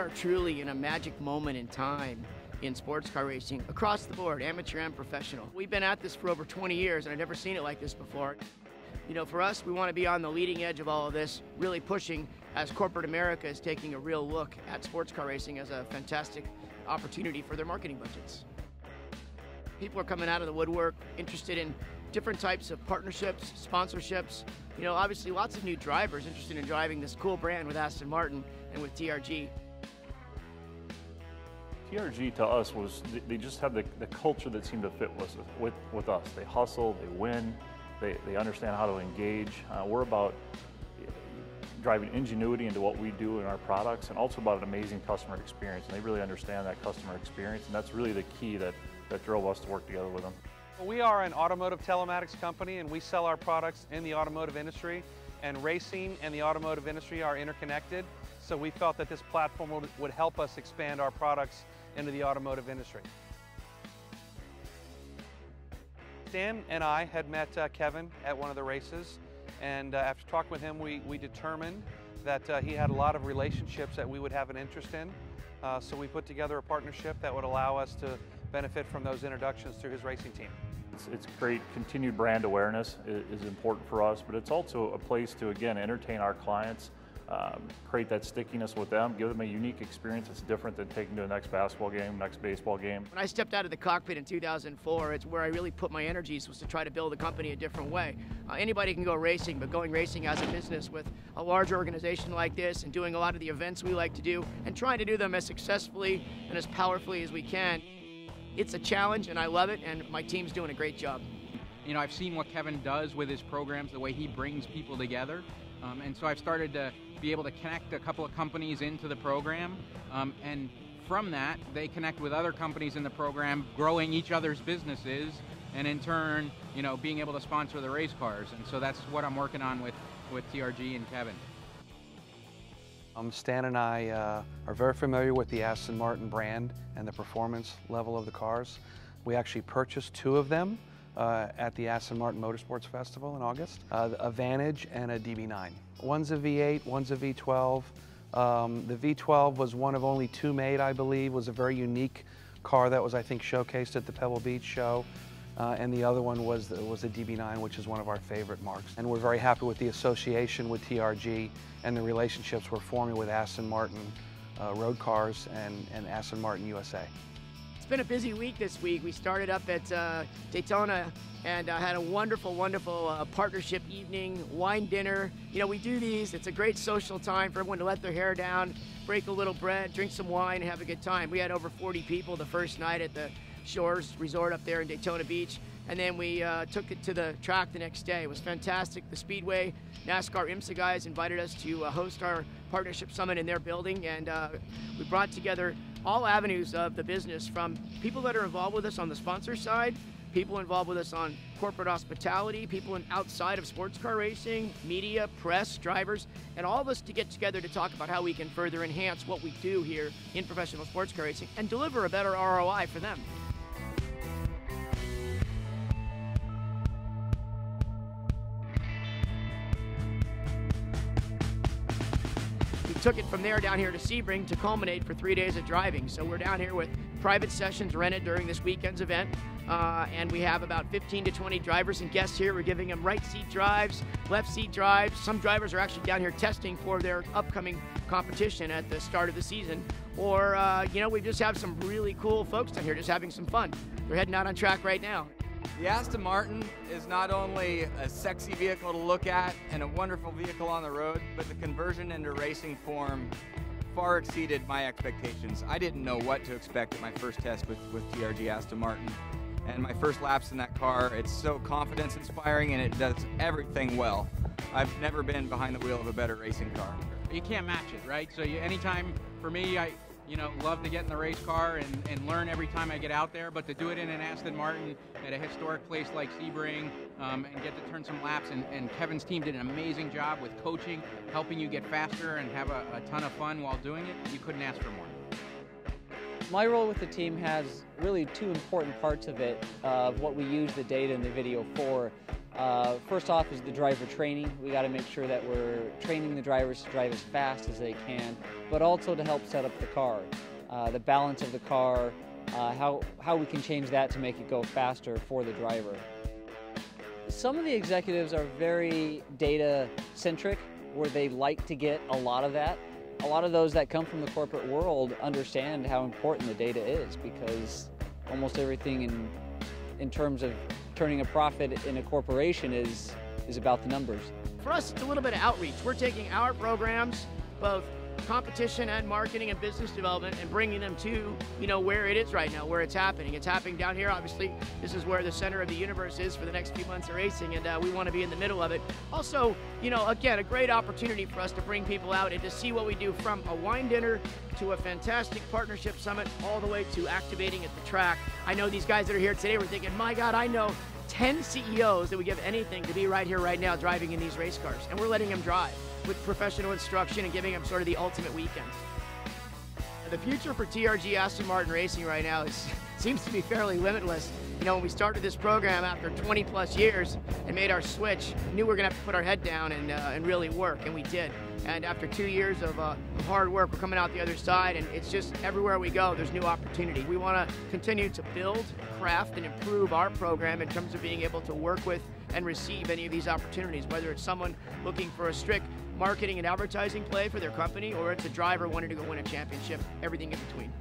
are truly in a magic moment in time in sports car racing across the board, amateur and professional. We've been at this for over 20 years and I've never seen it like this before. You know, for us, we want to be on the leading edge of all of this, really pushing as corporate America is taking a real look at sports car racing as a fantastic opportunity for their marketing budgets. People are coming out of the woodwork, interested in different types of partnerships, sponsorships. You know, obviously lots of new drivers interested in driving this cool brand with Aston Martin and with TRG. TRG to us was, they just have the culture that seemed to fit with us. They hustle, they win, they understand how to engage. We're about driving ingenuity into what we do in our products and also about an amazing customer experience. And they really understand that customer experience, and that's really the key that drove us to work together with them. We are an automotive telematics company and we sell our products in the automotive industry, and racing and the automotive industry are interconnected. So we felt that this platform would help us expand our products into the automotive industry. Dan and I had met Kevin at one of the races, and after talking with him we determined that he had a lot of relationships that we would have an interest in. So we put together a partnership that would allow us to benefit from those introductions through his racing team. It's great. Continued brand awareness is important for us, but it's also a place to, again, entertain our clients, create that stickiness with them, give them a unique experience that's different than taking to the next basketball game, next baseball game. When I stepped out of the cockpit in 2004, it's where I really put my energies, was to try to build a company a different way. Anybody can go racing, but going racing as a business with a large organization like this and doing a lot of the events we like to do and trying to do them as successfully and as powerfully as we can. It's a challenge and I love it, and my team's doing a great job. You know, I've seen what Kevin does with his programs, the way he brings people together. And so I've started to be able to connect a couple of companies into the program. And from that, they connect with other companies in the program, growing each other's businesses, and in turn, you know, being able to sponsor the race cars. And so that's what I'm working on with TRG and Kevin. Stan and I are very familiar with the Aston Martin brand and the performance level of the cars. We actually purchased two of them at the Aston Martin Motorsports Festival in August, a Vantage and a DB9. One's a V8, one's a V12. The V12 was one of only two made, I believe, was a very unique car that was, I think, showcased at the Pebble Beach show. And the other one was a DB9, which is one of our favorite marks. And we're very happy with the association with TRG and the relationships we're forming with Aston Martin road cars and Aston Martin USA. It's been a busy week this week. We started up at Daytona and had a wonderful, wonderful partnership evening, wine dinner. You know, we do these, it's a great social time for everyone to let their hair down, break a little bread, drink some wine, and have a good time. We had over 40 people the first night at the Shores Resort up there in Daytona Beach, and then we took it to the track the next day. It was fantastic. The Speedway, NASCAR IMSA guys invited us to host our partnership summit in their building, and we brought together all avenues of the business, from people that are involved with us on the sponsor side, people involved with us on corporate hospitality, people outside of sports car racing, media, press, drivers, and all of us to get together to talk about how we can further enhance what we do here in professional sports car racing and deliver a better ROI for them. Took it from there down here to Sebring to culminate for 3 days of driving. So we're down here with private sessions rented during this weekend's event, and we have about 15 to 20 drivers and guests here. We're giving them right seat drives, left seat drives. Some drivers are actually down here testing for their upcoming competition at the start of the season. Or, you know, we just have some really cool folks down here just having some fun. They're heading out on track right now. The Aston Martin is not only a sexy vehicle to look at and a wonderful vehicle on the road, but the conversion into racing form far exceeded my expectations. I didn't know what to expect at my first test with TRG Aston Martin. And my first laps in that car, it's so confidence inspiring and it does everything well. I've never been behind the wheel of a better racing car. You can't match it, right? So anytime, for me, I love to get in the race car and learn every time I get out there, but to do it in an Aston Martin at a historic place like Sebring and get to turn some laps, and Kevin's team did an amazing job with coaching, helping you get faster and have a ton of fun while doing it. You couldn't ask for more. My role with the team has really two important parts of it, of what we use the data and the video for. First off is the driver training. We got to make sure that we're training the drivers to drive as fast as they can, but also to help set up the car, the balance of the car, how we can change that to make it go faster for the driver. Some of the executives are very data-centric, where they like to get a lot of that. A lot of those that come from the corporate world understand how important the data is, because almost everything in terms of turning a profit in a corporation is about the numbers. For us, it's a little bit of outreach. We're taking our programs, both competition and marketing and business development, and bringing them to, where it is right now, where it's happening. It's happening down here. Obviously, this is where the center of the universe is for the next few months of racing, and we want to be in the middle of it. Also, again, a great opportunity for us to bring people out and to see what we do, from a wine dinner to a fantastic partnership summit, all the way to activating at the track. I know these guys that are here today were thinking, my God, I know 10 CEOs that would give anything to be right here, right now, driving in these race cars, and we're letting them drive with professional instruction and giving them sort of the ultimate weekend. The future for TRG Aston Martin Racing right now seems to be fairly limitless. When we started this program after 20 plus years and made our switch, knew we were going to have to put our head down and really work, and we did. And after 2 years of hard work, we're coming out the other side, and it's just everywhere we go, there's new opportunity. We want to continue to build, craft, and improve our program in terms of being able to work with and receive any of these opportunities, whether it's someone looking for a strict marketing and advertising play for their company, or it's a driver wanting to go win a championship, everything in between.